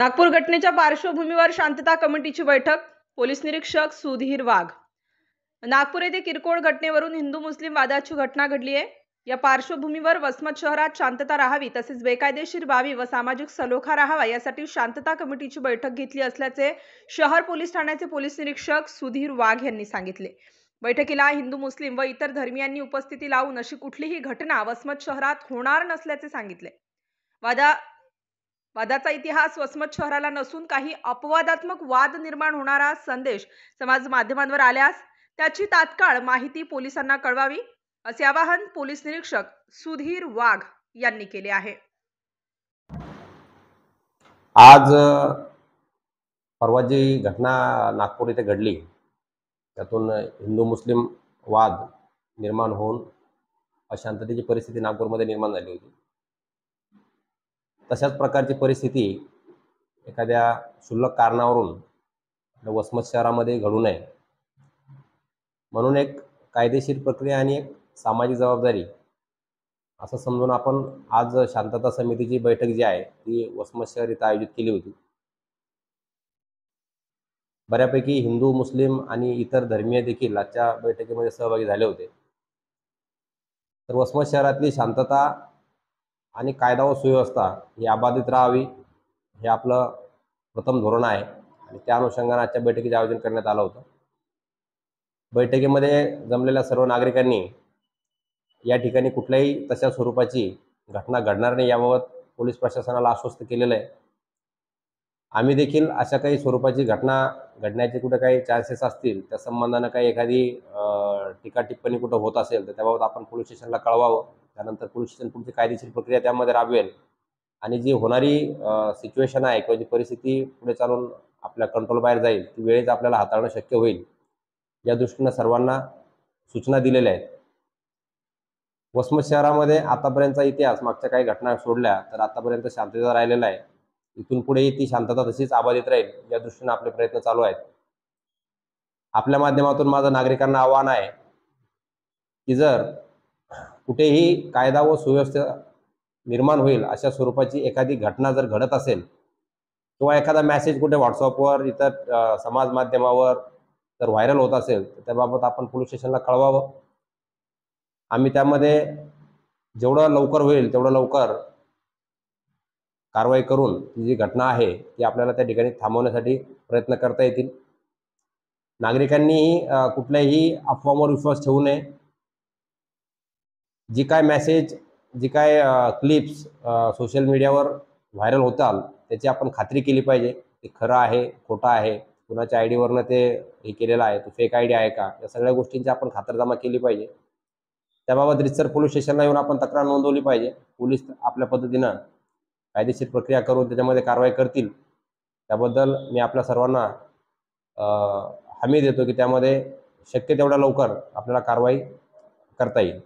नागपूर घटनेच्या पार्श्वभूमीवर शांतता कमिटीची बैठक. पोलीस निरीक्षक सुधीर वाघ. नागपूर येथे किरकोळ घटनेवरून हिंदू मुस्लिम वादाची घटना घडली आहे. या पार्श्वभूमीवर वसमत शहरात शांतता राहावी, तसेच बेकायदेशीर बाबी व सामाजिक सलोखा राहावा यासाठी शांतता कमिटीची बैठक घेतली असल्याचे शहर पोलीस ठाण्याचे पोलीस निरीक्षक सुधीर वाघ यांनी सांगितले. बैठकीला हिंदू मुस्लिम व इतर धर्मियांनी उपस्थिती लावून अशी कुठलीही घटना वसमत शहरात होणार नसल्याचे सांगितले. वादाचा इतिहास वसमत शहराला नसून काही अपवादात्मक वाद निर्माण होणारा संदेश समाज माध्यमांवर आल्यास त्याची तात्काळ माहिती पोलिसांना कळवावी, असे आवाहन पोलीस निरीक्षक सुधीर वाघ यांनी केले आहे. आज परवा जी घटना नागपूर येथे घडली त्यातून हिंदू मुस्लिम वाद निर्माण होऊन अशांततेची परिस्थिती नागपूरमध्ये निर्माण झाली होती. तशाच प्रकारची परिस्थिती एखाद्या क्षुल्लक कारणावरून वसमत शहरामध्ये घडू नये म्हणून एक कायदेशीर प्रक्रिया आणि एक सामाजिक जबाबदारी असं समजून आपण आज शांतता समितीची बैठक जी आहे ती वसमत शहर इथं आयोजित केली होती. बऱ्यापैकी हिंदू मुस्लिम आणि इतर धर्मीय देखील आजच्या बैठकीमध्ये सहभागी झाले होते. तर वसमत शहरातली शांतता आणि कायदा व सुव्यवस्था ही अबाधित राहावी हे आपलं प्रथम धोरण आहे आणि त्या अनुषंगाने आजच्या बैठकीचे आयोजन करण्यात आलं होतं. बैठकीमध्ये जमलेल्या सर्व नागरिकांनी या ठिकाणी कुठल्याही तशा स्वरूपाची घटना घडणार नाही याबाबत पोलीस प्रशासनाला आश्वस्त केलेलं आहे. आम्ही देखील अशा काही स्वरूपाची घटना घडण्याचे कुठे काही चान्सेस असतील त्या संबंधानं काही एखादी टीका टिप्पणी कुठं होत असेल तर त्याबाबत आपण पोलीस स्टेशनला कळवावं. त्यानंतर पोलीस स्टेशन पुढची कायदेशीर प्रक्रिया त्यामध्ये राबवेल आणि जी होणारी सिच्युएशन आहे किंवा जी परिस्थिती पुढे चालून आपल्या कंट्रोल बाहेर जाईल ती वेळेत आपल्याला हाताळणं शक्य होईल या दृष्टीनं सर्वांना सूचना दिलेल्या आहेत. वसमत शहरामध्ये आतापर्यंतचा इतिहास मागच्या काही घटना सोडल्या तर आतापर्यंत शांतता राहिलेला आहे. इथून पुढेही ती शांतता तशीच अबाधित राहील या दृष्टीनं आपले प्रयत्न चालू आहेत. आपल्या माध्यमातून माझं नागरिकांना आव्हान आहे की जर कुठेही कायदा व सुव्यवस्था निर्माण होईल अशा स्वरूपाची एखादी घटना जर घडत असेल किंवा एखादा मेसेज कुठे व्हॉट्सअपवर इतर समाज माध्यमावर जर व्हायरल होत असेल तर त्याबाबत आपण पोलीस स्टेशनला कळवावं. आम्ही त्यामध्ये जेवढं लवकर होईल तेवढं लवकर कारवाई करून ती जी घटना आहे ती आपल्याला त्या ठिकाणी थांबवण्यासाठी प्रयत्न करता येतील. नागरिकांनीही कुठल्याही अफवांवर विश्वास ठेवू नये. जी काय मेसेज जी काय क्लिप्स सोशल मीडियावर व्हायरल होतात त्याची आपण खात्री केली पाहिजे ते खरं आहे खोटं आहे, कुणाच्या आय डीवरनं ते हे केलेलं आहे, तो फेक आय डी आहे का, या सगळ्या गोष्टींची आपण खातरजमा केली पाहिजे. त्याबाबत रितसर पोलीस स्टेशनला येऊन आपण तक्रार नोंदवली पाहिजे. पोलीस आपल्या पद्धतीनं कायदेशीर प्रक्रिया करून त्याच्यामध्ये कारवाई करतील. त्याबद्दल मी आपल्या सर्वांना हमी देतो की त्यामध्ये शक्य तेवढ्या लवकर आपल्याला कारवाई करता येईल.